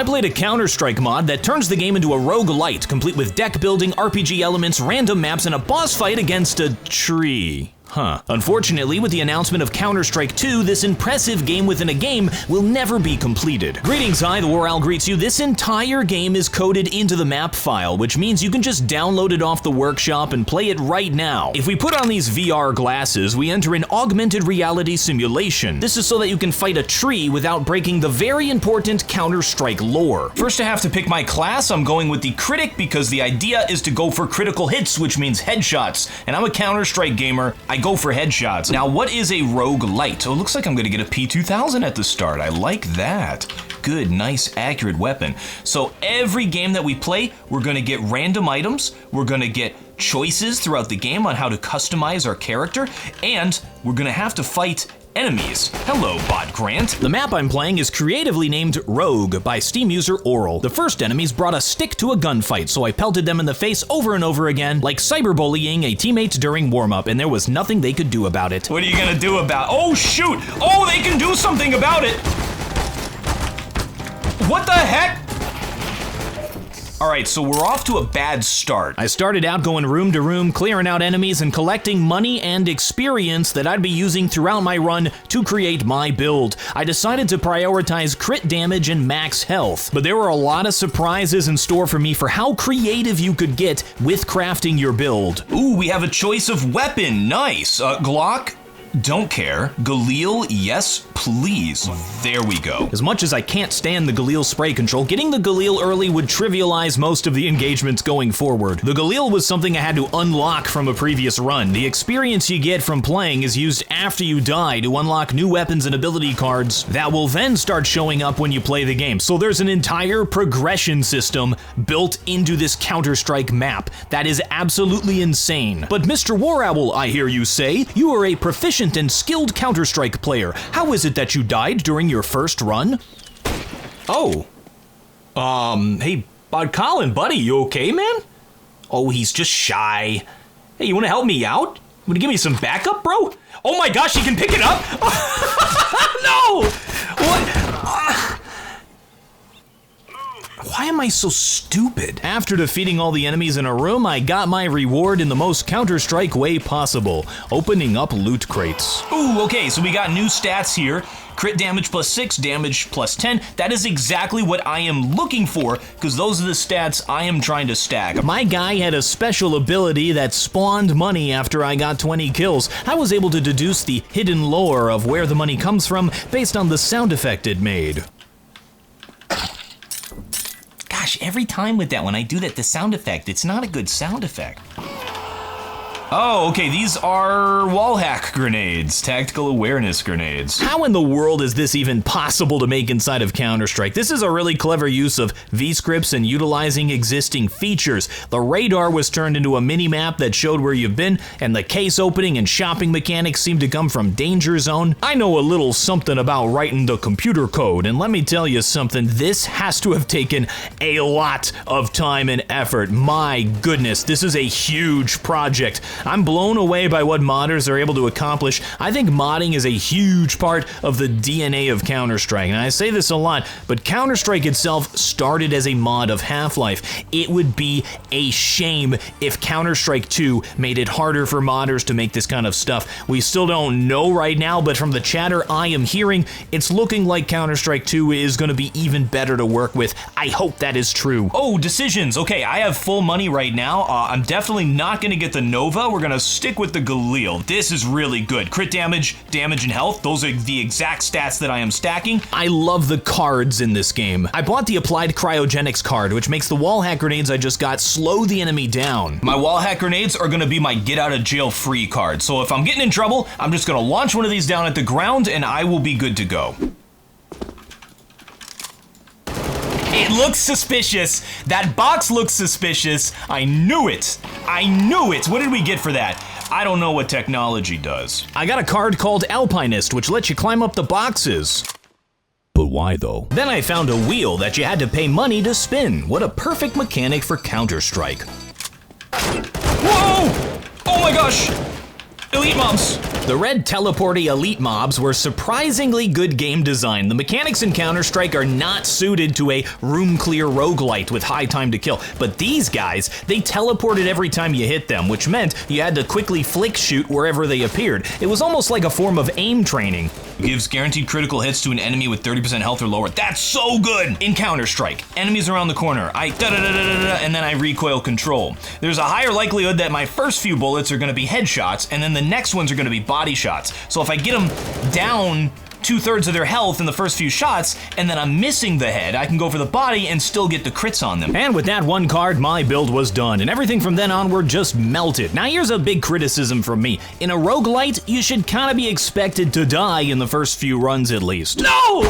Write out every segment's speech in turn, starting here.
I played a Counter-Strike mod that turns the game into a rogue-lite, complete with deck building, RPG elements, random maps, and a boss fight against a tree. Unfortunately, with the announcement of Counter-Strike 2, this impressive game within a game will never be completed. Greetings, TheWarOwl greets you. This entire game is coded into the map file, which means you can just download it off the workshop and play it right now. If we put on these VR glasses, we enter an augmented reality simulation. This is so that you can fight a tree without breaking the very important Counter-Strike lore. First, I have to pick my class. I'm going with the Critic because the idea is to go for critical hits, which means headshots. And I'm a Counter-Strike gamer. I go for headshots. Now, what is a rogue-lite? Oh, it looks like I'm gonna get a P2000 at the start. I like that. Good, nice, accurate weapon. So every game that we play, we're gonna get random items, we're gonna get choices throughout the game on how to customize our character, and we're gonna have to fight enemies. Hello, Bot Grant. The map I'm playing is creatively named Rogue by Steam user Orel. The first enemies brought a stick to a gunfight, so I pelted them in the face over and over again, like cyberbullying a teammate during warm-up, and there was nothing they could do about it. What are you gonna do about it? Oh, shoot! Oh, they can do something about it! What the heck? Alright, so we're off to a bad start. I started out going room to room, clearing out enemies and collecting money and experience that I'd be using throughout my run to create my build. I decided to prioritize crit damage and max health, but there were a lot of surprises in store for me for how creative you could get with crafting your build. Ooh, we have a choice of weapon, nice. Glock? Don't care. Galil, yes, please. There we go. As much as I can't stand the Galil spray control, getting the Galil early would trivialize most of the engagements going forward. The Galil was something I had to unlock from a previous run. The experience you get from playing is used after you die to unlock new weapons and ability cards that will then start showing up when you play the game. So there's an entire progression system built into this Counter-Strike map. That is absolutely insane. But Mr. TheWarOwl, I hear you say, you are a proficient and skilled Counter-Strike player. How is it that you died during your first run? Oh. Hey, Bud Colin, buddy, you okay, man? Oh, he's just shy. Hey, you wanna help me out? You wanna give me some backup, bro? Oh my gosh, he can pick it up? No! What? Why am I so stupid? After defeating all the enemies in a room, I got my reward in the most Counter-Strike way possible, opening up loot crates. Ooh, okay, so we got new stats here. Crit damage plus 6, damage plus 10. That is exactly what I am looking for, because those are the stats I am trying to stack. My guy had a special ability that spawned money after I got 20 kills. I was able to deduce the hidden lore of where the money comes from based on the sound effect it made. Gosh, every time with that, when I do that, the sound effect, it's not a good sound effect. Oh, okay, these are wall hack grenades, tactical awareness grenades. How in the world is this even possible to make inside of Counter-Strike? This is a really clever use of V-scripts and utilizing existing features. The radar was turned into a mini-map that showed where you've been, and the case opening and shopping mechanics seem to come from Danger Zone. I know a little something about writing the computer code, and let me tell you something, this has to have taken a lot of time and effort. My goodness, this is a huge project. I'm blown away by what modders are able to accomplish. I think modding is a huge part of the DNA of Counter-Strike, and I say this a lot, but Counter-Strike itself started as a mod of Half-Life. It would be a shame if Counter-Strike 2 made it harder for modders to make this kind of stuff. We still don't know right now, but from the chatter I am hearing, it's looking like Counter-Strike 2 is going to be even better to work with. I hope that is true. Oh, decisions. Okay, I have full money right now. I'm definitely not going to get the Nova. We're gonna stick with the Galil. This is really good. Crit damage, damage, and health. Those are the exact stats that I am stacking. I love the cards in this game. I bought the Applied Cryogenics card, which makes the wall hack grenades I just got slow the enemy down. My wall hack grenades are gonna be my get out of jail free card. So if I'm getting in trouble, I'm just gonna launch one of these down at the ground and I will be good to go. It looks suspicious. That box looks suspicious. I knew it. I knew it. What did we get for that? I don't know what technology does. I got a card called Alpinist, which lets you climb up the boxes. But why though? Then I found a wheel that you had to pay money to spin. What a perfect mechanic for Counter-Strike. Whoa! Oh my gosh! Elite mobs! The red teleporty elite mobs were surprisingly good game design. The mechanics in Counter-Strike are not suited to a room-clear roguelite with high time to kill, but these guys, they teleported every time you hit them, which meant you had to quickly flick shoot wherever they appeared. It was almost like a form of aim training. Gives guaranteed critical hits to an enemy with 30% health or lower. That's so good! In Counter-Strike, enemies around the corner, I da-da-da-da-da-da, and then I recoil control. There's a higher likelihood that my first few bullets are gonna be headshots, and then the next ones are gonna be body shots. So if I get them down 2/3 of their health in the first few shots, and then I'm missing the head, I can go for the body and still get the crits on them. And with that one card, my build was done, and everything from then onward just melted. Now here's a big criticism from me. In a roguelite, you should kinda be expected to die in the first few runs at least. No!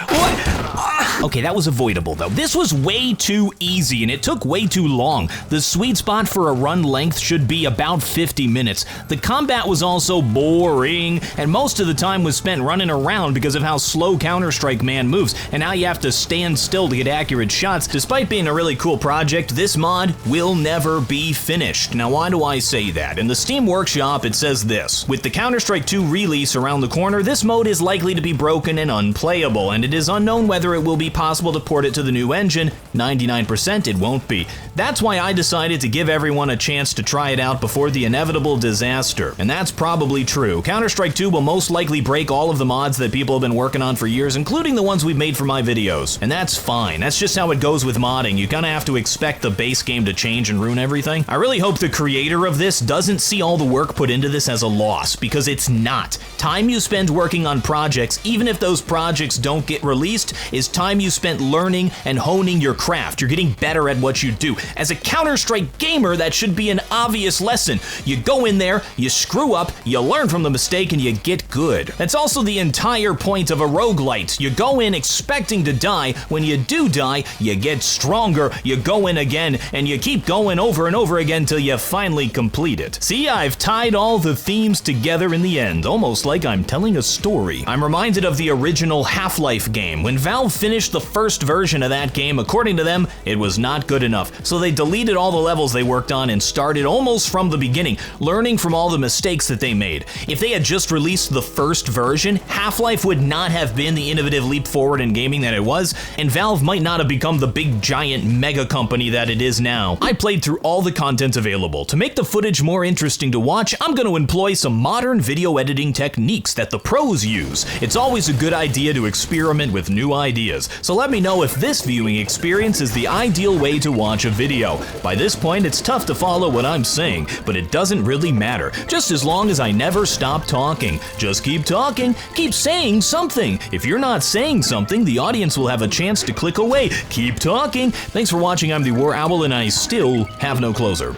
What? Okay, that was avoidable though. This was way too easy and it took way too long. The sweet spot for a run length should be about 50 minutes. The combat was also boring, and most of the time was spent running around because of how slow Counter-Strike man moves, and now you have to stand still to get accurate shots. Despite being a really cool project, this mod will never be finished. Now why do I say that? In the Steam Workshop it says this: with the Counter-Strike 2 release around the corner, this mode is likely to be broken and unplayable, and it is unknown whether it will be possible to port it to the new engine. 99% it won't be. That's why I decided to give everyone a chance to try it out before the inevitable disaster. And that's probably true. Counter-Strike 2 will most likely break all of the mods that people have been working on for years, including the ones we've made for my videos. And that's fine. That's just how it goes with modding. You kinda have to expect the base game to change and ruin everything. I really hope the creator of this doesn't see all the work put into this as a loss, because it's not. Time you spend working on projects, even if those projects don't get released, is time you spent learning and honing your craft. You're getting better at what you do. As a Counter-Strike gamer, that should be an obvious lesson. You go in there, you screw up, you learn from the mistake, and you get good. That's also the entire point of a roguelite. You go in expecting to die. When you do die, you get stronger, you go in again, and you keep going over and over again till you finally complete it. See, I've tied all the themes together in the end, almost like I'm telling a story. I'm reminded of the original Half-Life game. When Valve finished the first version of that game, according to them, it was not good enough. So they deleted all the levels they worked on and started almost from the beginning, learning from all the mistakes that they made. If they had just released the first version, Half-Life would not have been the innovative leap forward in gaming that it was, and Valve might not have become the big giant mega company that it is now. I played through all the content available. To make the footage more interesting to watch, I'm going to employ some modern video editing techniques that the pros use. It's always a good idea to experiment with new ideas, so let me know if this viewing experience is the ideal way to watch a video. By this point, it's tough to follow what I'm saying, but it doesn't really matter, just as long as I never stop talking. Just keep talking, keep saying something. If you're not saying something, the audience will have a chance to click away. Keep talking. Thanks for watching. I'm TheWarOwl, and I still have no closer.